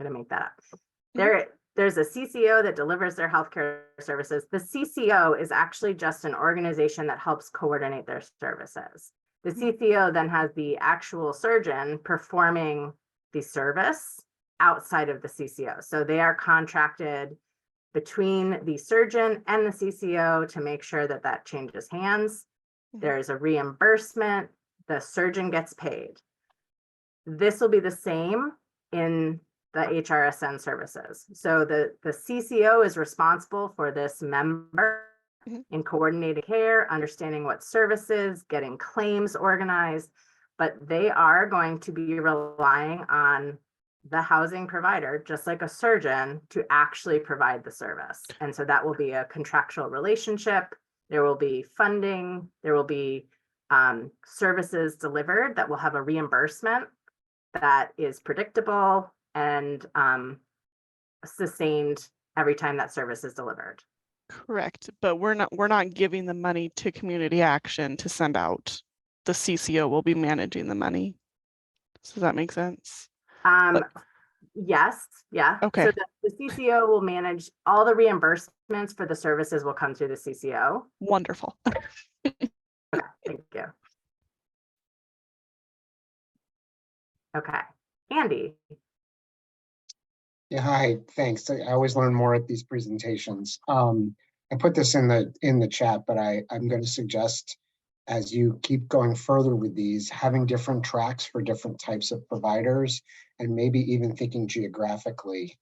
I'm gonna make that up. There's a CCO that delivers their healthcare services. The CCO is actually just an organization that helps coordinate their services. The CCO then has the actual surgeon performing the service outside of the CCO. So they are contracted between the surgeon and the CCO to make sure that that changes hands. There's a reimbursement, the surgeon gets paid. This will be the same in the HRSN services. So the CCO is responsible for this member in coordinating care, understanding what services, getting claims organized, but they are going to be relying on the housing provider, just like a surgeon, to actually provide the service. And so that will be a contractual relationship. There will be funding, there will be services delivered that will have a reimbursement that is predictable and sustained every time that service is delivered. Correct, but we're not giving the money to community action to send out. The CCO will be managing the money. Does that make sense? Yes, yeah. Okay. So the CCO will manage all the reimbursements for the services will come through the CCO. Wonderful. Okay, thank you. Okay, Andy. Yeah, hi, thanks. I always learn more at these presentations. I put this in the chat, but I'm going to suggest, as you keep going further with these, having different tracks for different types of providers, and maybe even thinking geographically.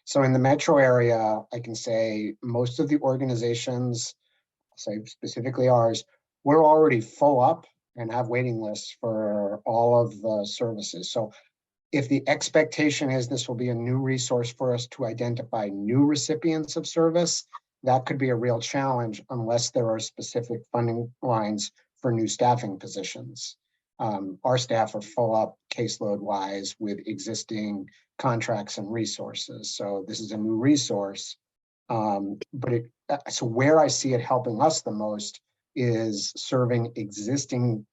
So in the metro area, I can say most of the organizations, say specifically ours, we're already full up and have waiting lists for all of the services. So if the expectation is this will be a new resource for us to identify new recipients of service, that could be a real challenge unless there are specific funding lines for new staffing positions. Our staff are full up caseload wise with existing contracts and resources. So this is a new resource. So where I see it helping us the most is serving existing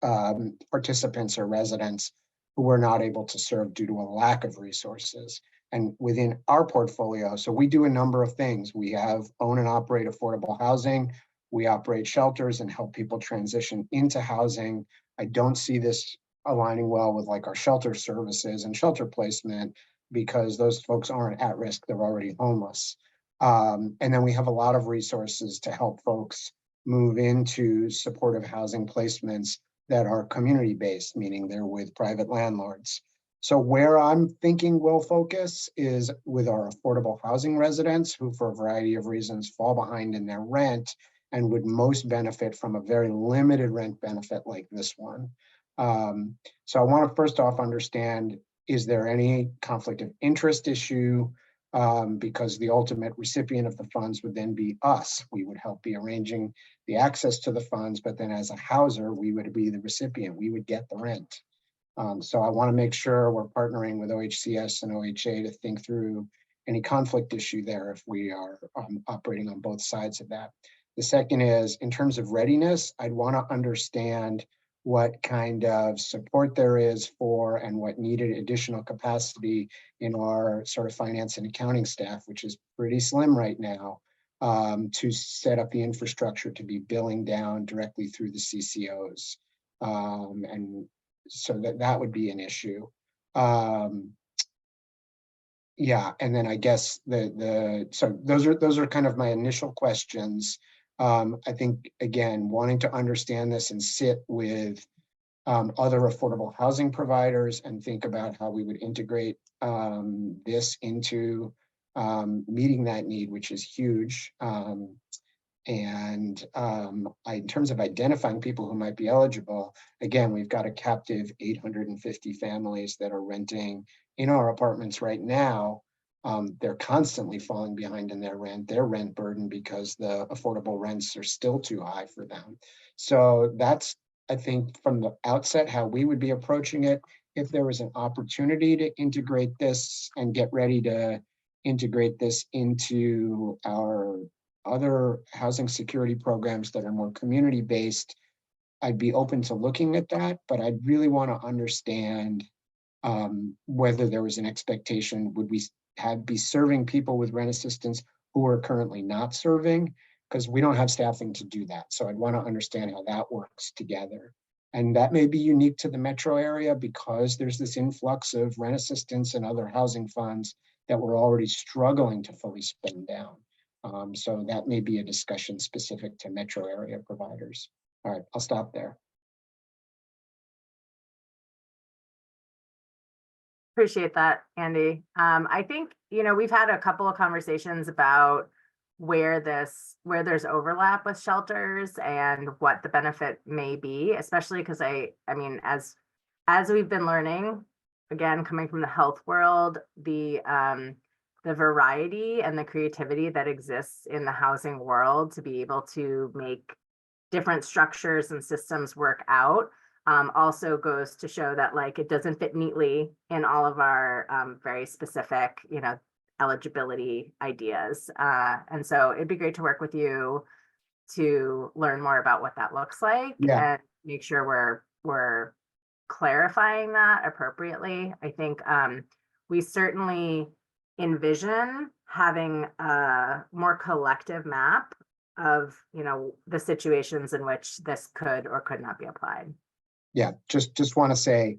participants or residents who we're not able to serve due to a lack of resources. And within our portfolio, so we do a number of things. We own and operate affordable housing. We operate shelters and help people transition into housing. I don't see this aligning well with like our shelter services and shelter placement because those folks aren't at risk, they're already homeless. And then we have a lot of resources to help folks move into supportive housing placements that are community-based, meaning they're with private landlords. So where I'm thinking we'll focus is with our affordable housing residents who for a variety of reasons fall behind in their rent and would most benefit from a very limited rent benefit like this one. So I want to first off understand, is there any conflict of interest issue? Because the ultimate recipient of the funds would then be us. We would help be arranging the access to the funds, but then as a houser, we would be the recipient. We would get the rent. So I want to make sure we're partnering with OHCS and OHA to think through any conflict issue there if we are operating on both sides of that. The second is, in terms of readiness, I'd want to understand what kind of support there is for and what needed additional capacity in our sort of finance and accounting staff, which is pretty slim right now, to set up the infrastructure to be billing down directly through the CCOs. And so that would be an issue. Yeah, and then I guess so those are kind of my initial questions. I think, again, wanting to understand this and sit with other affordable housing providers and think about how we would integrate this into meeting that need, which is huge. In terms of identifying people who might be eligible, again, we've got a captive 850 families that are renting in our apartments right now. They're constantly falling behind in their rent burden, because the affordable rents are still too high for them. So that's, I think, from the outset, how we would be approaching it. If there was an opportunity to integrate this and get ready to integrate this into our other housing security programs that are more community-based, I'd be open to looking at that, but I'd really want to understand whether there was an expectation, would we be serving people with rent assistance who are currently not serving? Because we don't have staffing to do that. So I'd want to understand how that works together. And that may be unique to the metro area, because there's this influx of rent assistance and other housing funds that we're already struggling to fully spend down. So that may be a discussion specific to metro area providers. All right, I'll stop there. Appreciate that, Andy. I think, we've had a couple of conversations about where there's overlap with shelters and what the benefit may be, especially because I mean, as we've been learning, again, coming from the health world, the variety and the creativity that exists in the housing world to be able to make different structures and systems work out also goes to show that, like, it doesn't fit neatly in all of our very specific, eligibility ideas. And so it'd be great to work with you to learn more about what that looks like, and make sure we're clarifying that appropriately. I think we certainly envision having a more collective map of, the situations in which this could or could not be applied. Yeah, just want to say,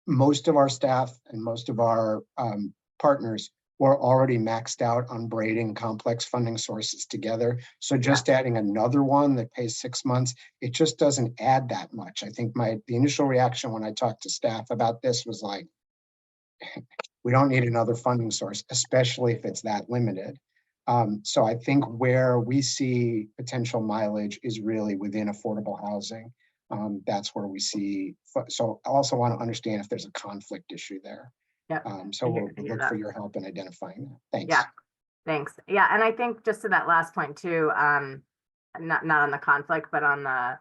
most of our staff and most of our partners were already maxed out on braiding complex funding sources together. So just adding another one that pays 6 months, it just doesn't add that much. I think the initial reaction when I talked to staff about this was like, we don't need another funding source, especially if it's that limited. So I think where we see potential mileage is really within affordable housing. That's where we see, so I also want to understand if there's a conflict issue there. Yeah. So we'll look for your help in identifying that. Thanks. Yeah, thanks. Yeah, and I think just to that last point too, not on the conflict, but on the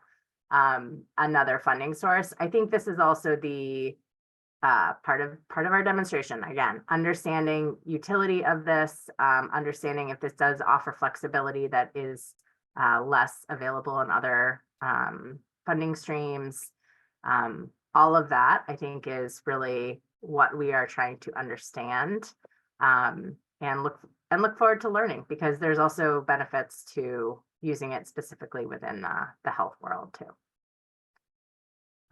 another funding source. I think this is also the part of our demonstration. Again, understanding utility of this, understanding if this does offer flexibility that is less available in other funding streams. All of that, I think, is really what we are trying to understand, and look forward to learning, because there's also benefits to using it specifically within the health world too.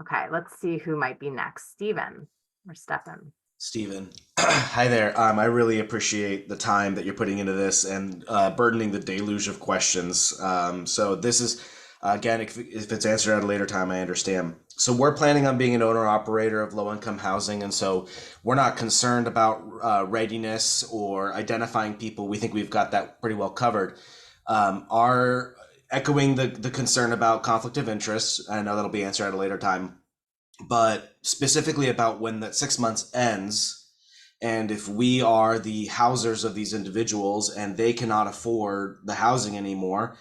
Okay, let's see who might be next. Stephen or Stefan. Stephen. Hi there. I really appreciate the time that you're putting into this and burdening the deluge of questions. So this is, again, if it's answered at a later time, I understand. So we're planning on being an owner operator of low income housing. And so we're not concerned about readiness or identifying people. We think we've got that pretty well covered. Are echoing the concern about conflict of interest. I know that'll be answered at a later time, but specifically about when that 6 months ends, and if we are the housers of these individuals and they cannot afford the housing anymore,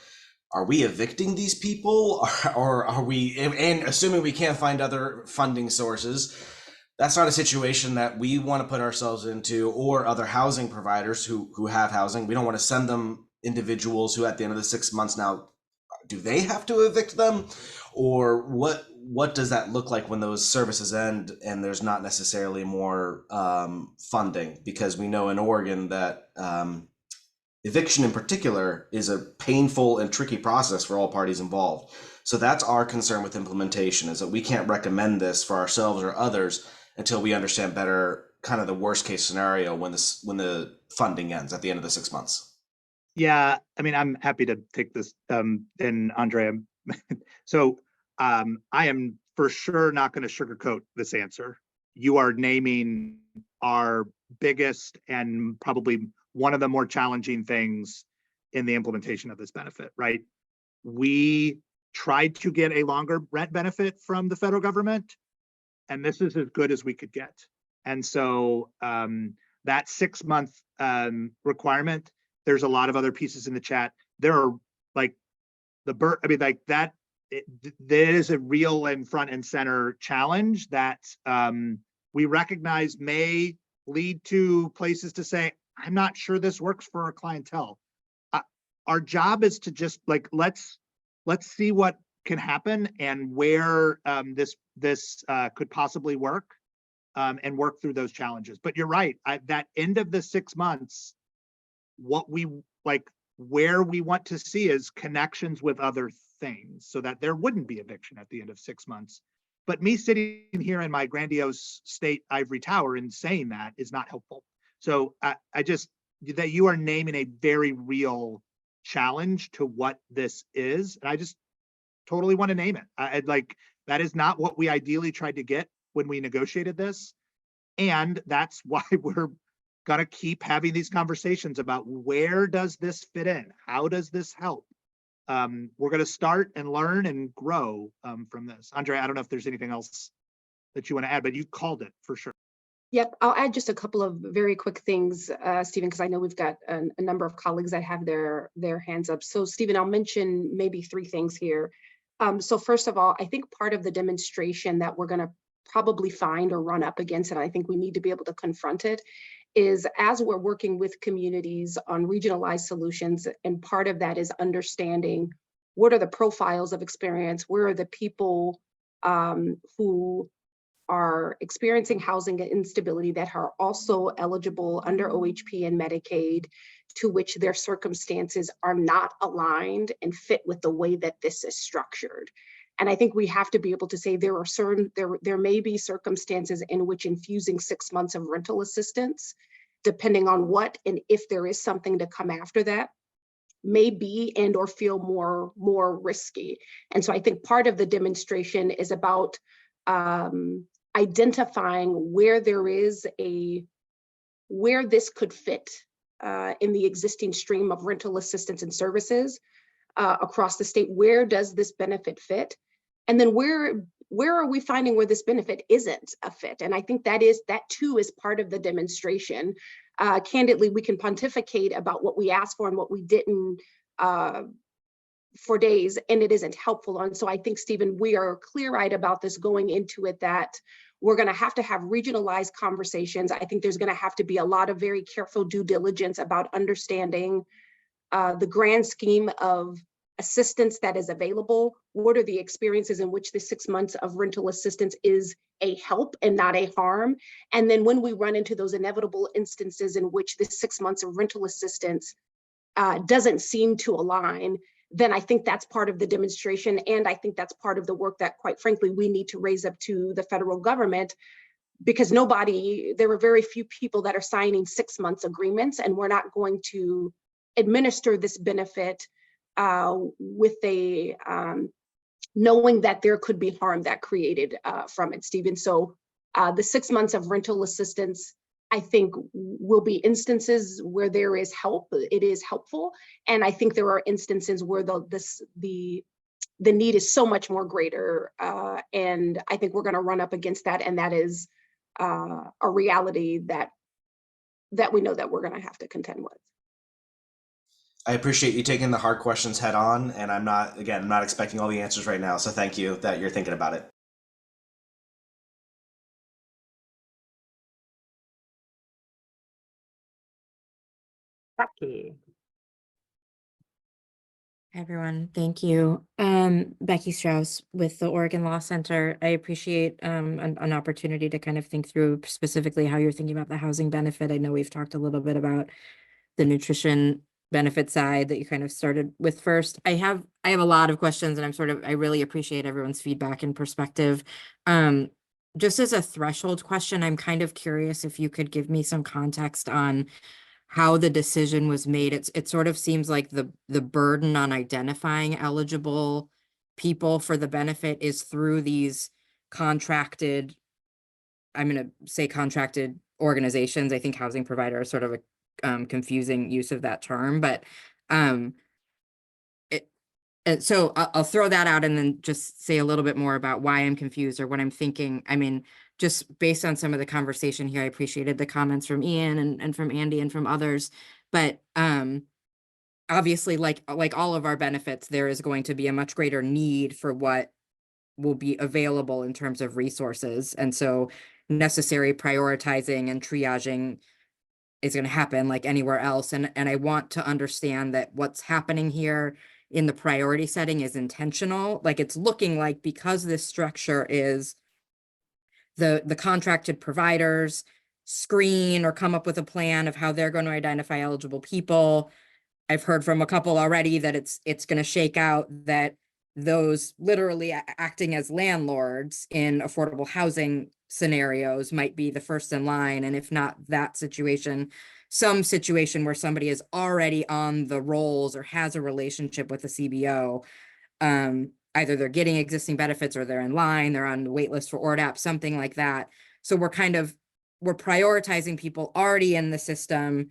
are we evicting these people, or are we, and assuming we can't find other funding sources, that's not a situation that we want to put ourselves into, or other housing providers who have housing. We don't want to send them individuals who at the end of the 6 months now, do they have to evict them? Or what does that look like when those services end and there's not necessarily more funding? Because we know in Oregon that eviction in particular is a painful and tricky process for all parties involved. So that's our concern with implementation, is that we can't recommend this for ourselves or others until we understand better kind of the worst case scenario when the funding ends at the end of the 6 months. Yeah, I mean, I'm happy to take this, and Andrea. So I am for sure not going to sugarcoat this answer. You are naming our biggest and probably one of the more challenging things in the implementation of this benefit, right? We tried to get a longer rent benefit from the federal government, and this is as good as we could get. And so that 6 month requirement, there's a lot of other pieces in the chat. There are like that there is a real and front and center challenge that we recognize may lead to places to say, I'm not sure this works for our clientele. Our job is to just like, let's see what can happen and where this could possibly work, and work through those challenges. But you're right, that end of the 6 months, what we like, where we want to see is connections with other things so that there wouldn't be eviction at the end of 6 months. But me sitting here in my grandiose state ivory tower and saying that is not helpful. So I just, that you are naming a very real challenge to what this is. And I just totally want to name it. I'd like, that is not what we ideally tried to get when we negotiated this. And that's why we're going to keep having these conversations about where does this fit in? How does this help? We're going to start and learn and grow from this. Andrea, I don't know if there's anything else that you want to add, but you called it for sure. Yep, I'll add just a couple of very quick things, Stephen, because I know we've got a number of colleagues that have their hands up. So Stephen, I'll mention maybe 3 things here. So first of all, I think part of the demonstration that we're going to probably find or run up against, and I think we need to be able to confront it, is as we're working with communities on regionalized solutions, and part of that is understanding what are the profiles of experience, where are the people who are experiencing housing instability that are also eligible under OHP and Medicaid, to which their circumstances are not aligned and fit with the way that this is structured. And I think we have to be able to say there are there may be circumstances in which infusing 6 months of rental assistance, depending on what and if there is something to come after that, may be and or feel more risky. And so I think part of the demonstration is about identifying where this could fit in the existing stream of rental assistance and services across the state. Where does this benefit fit? And then where are we finding where this benefit isn't a fit? And I think that too is part of the demonstration. Candidly, we can pontificate about what we asked for and what we didn't for days, and it isn't helpful. And so I think, Stephen, we are clear-eyed about this going into it, that we're going to have regionalized conversations. I think there's going to have to be a lot of very careful due diligence about understanding the grand scheme of assistance that is available. What are the experiences in which the 6 months of rental assistance is a help and not a harm? And then when we run into those inevitable instances in which the 6 months of rental assistance doesn't seem to align, then I think that's part of the demonstration. And I think that's part of the work that, quite frankly, we need to raise up to the federal government, because there are very few people that are signing 6 months agreements, and we're not going to administer this benefit with a knowing that there could be harm that created from it, Stephen. So the 6 months of rental assistance, I think, will be instances where there is help. It is helpful, and I think there are instances where the need is so much more greater, and I think we're going to run up against that, and that is a reality that we know that we're going to have to contend with. I appreciate you taking the hard questions head on, and I'm not expecting all the answers right now. So thank you that you're thinking about it. Becky. Everyone, thank you. Becky Strauss with the Oregon Law Center. I appreciate an opportunity to kind of think through specifically how you're thinking about the housing benefit. I know we've talked a little bit about the nutrition benefit side that you kind of started with first. I have a lot of questions, and I really appreciate everyone's feedback and perspective. Just as a threshold question, I'm kind of curious if you could give me some context on how the decision was made. It sort of seems like the burden on identifying eligible people for the benefit is through these contracted, I'm going to say contracted organizations. I think housing provider is sort of a confusing use of that term, but so I'll throw that out and then just say a little bit more about why I'm confused or what I'm thinking. I mean, just based on some of the conversation here, I appreciated the comments from Ian and from Andy and from others, but obviously, like all of our benefits, there is going to be a much greater need for what will be available in terms of resources. And so necessary prioritizing and triaging is going to happen like anywhere else. And I want to understand that what's happening here in the priority setting is intentional. Like it's looking like, because this structure is the contracted providers screen or come up with a plan of how they're going to identify eligible people. I've heard from a couple already that it's going to shake out that those literally acting as landlords in affordable housing scenarios might be the first in line. And if not that situation, some situation where somebody is already on the rolls or has a relationship with the CBO. Either they're getting existing benefits or they're in line, they're on the wait list for ORDAP, something like that. So we're prioritizing people already in the system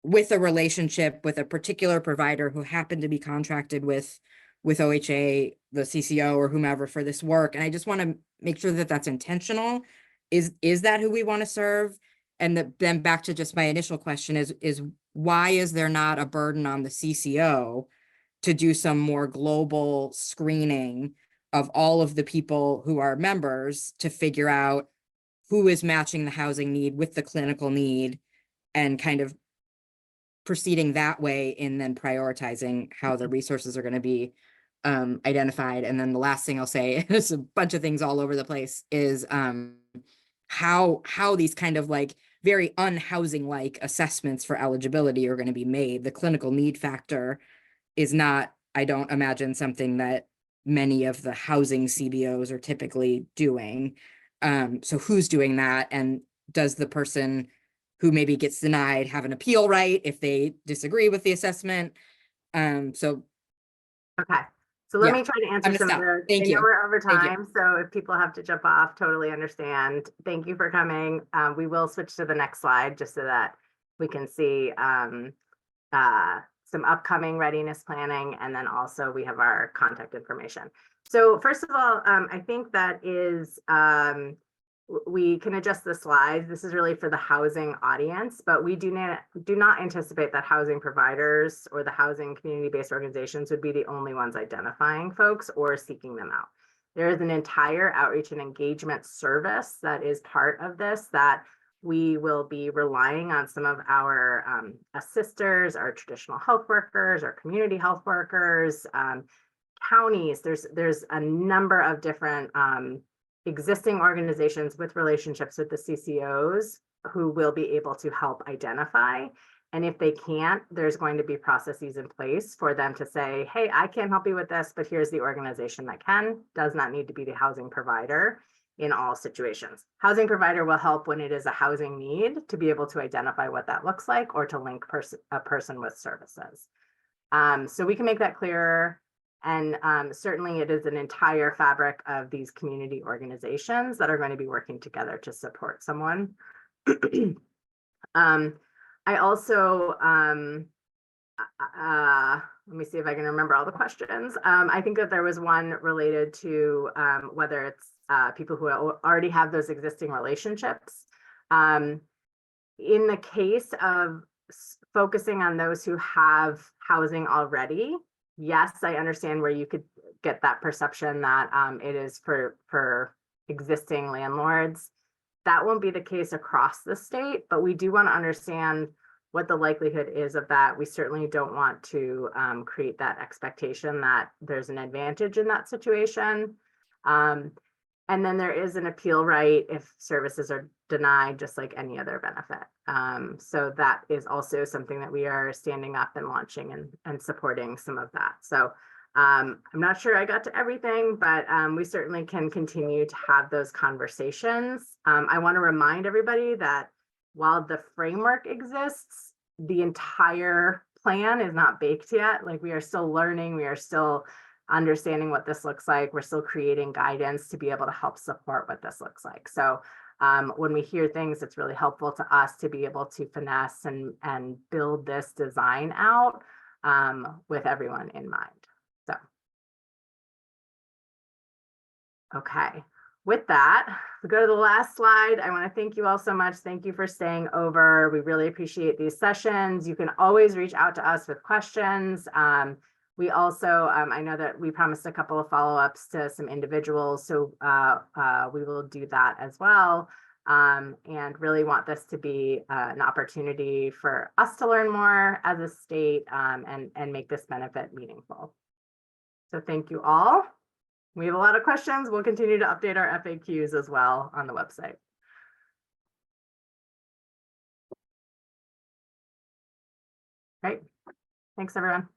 with a relationship with a particular provider who happened to be contracted with OHA, the CCO, or whomever for this work. And I just want to make sure that that's intentional. Is that who we want to serve? And then back to just my initial question is why is there not a burden on the CCO to do some more global screening of all of the people who are members to figure out who is matching the housing need with the clinical need and kind of proceeding that way and then prioritizing how the resources are going to be identified. And then the last thing I'll say is a bunch of things all over the place is how these kind of like very unhousing like assessments for eligibility are going to be made. The clinical need factor is not, I don't imagine, something that many of the housing CBOs are typically doing. So who's doing that? And does the person who maybe gets denied have an appeal right if they disagree with the assessment? So Okay, so let Yeah, me try to I'm answer gonna some of stop. those. Thank I know you. we're over Thank you. time, so if people have to jump off, totally understand. Thank you for coming. We will switch to the next slide just so that we can see some upcoming readiness planning, and then also we have our contact information. So first of all, I think that is, we can adjust the slides. This is really for the housing audience, but we do not anticipate that housing providers or the housing community-based organizations would be the only ones identifying folks or seeking them out. There is an entire outreach and engagement service that is part of this that we will be relying on some of our assisters, our traditional health workers, our community health workers, counties. There's a number of different existing organizations with relationships with the CCOs who will be able to help identify. And if they can't, there's going to be processes in place for them to say, hey, I can't help you with this, but here's the organization that can. Does not need to be the housing provider in all situations. Housing provider will help when it is a housing need to be able to identify what that looks like or to link a person with services. So we can make that clearer. And certainly it is an entire fabric of these community organizations that are going to be working together to support someone. I also, let me see if I can remember all the questions. I think that there was one related to whether it's people who already have those existing relationships. In the case of focusing on those who have housing already, yes, I understand where you could get that perception that it is for existing landlords. That won't be the case across the state, but we do want to understand what the likelihood is of that. We certainly don't want to create that expectation that there's an advantage in that situation. And then there is an appeal right if services are denied, just like any other benefit. So that is also something that we are standing up and launching and supporting some of that. So I'm not sure I got to everything, but we certainly can continue to have those conversations. I want to remind everybody that while the framework exists, the entire plan is not baked yet. Like, we are still learning, we are still understanding what this looks like. We're still creating guidance to be able to help support what this looks like. So when we hear things, it's really helpful to us to be able to finesse and build this design out with everyone in mind. So, okay. With that, we go to the last slide. I want to thank you all so much. Thank you for staying over. We really appreciate these sessions. You can always reach out to us with questions. We also, I know that we promised a couple of follow-ups to some individuals, so we will do that as well. And really want this to be an opportunity for us to learn more as a state and make this benefit meaningful. So thank you all. We have a lot of questions. We'll continue to update our FAQs as well on the website. Great. Thanks, everyone.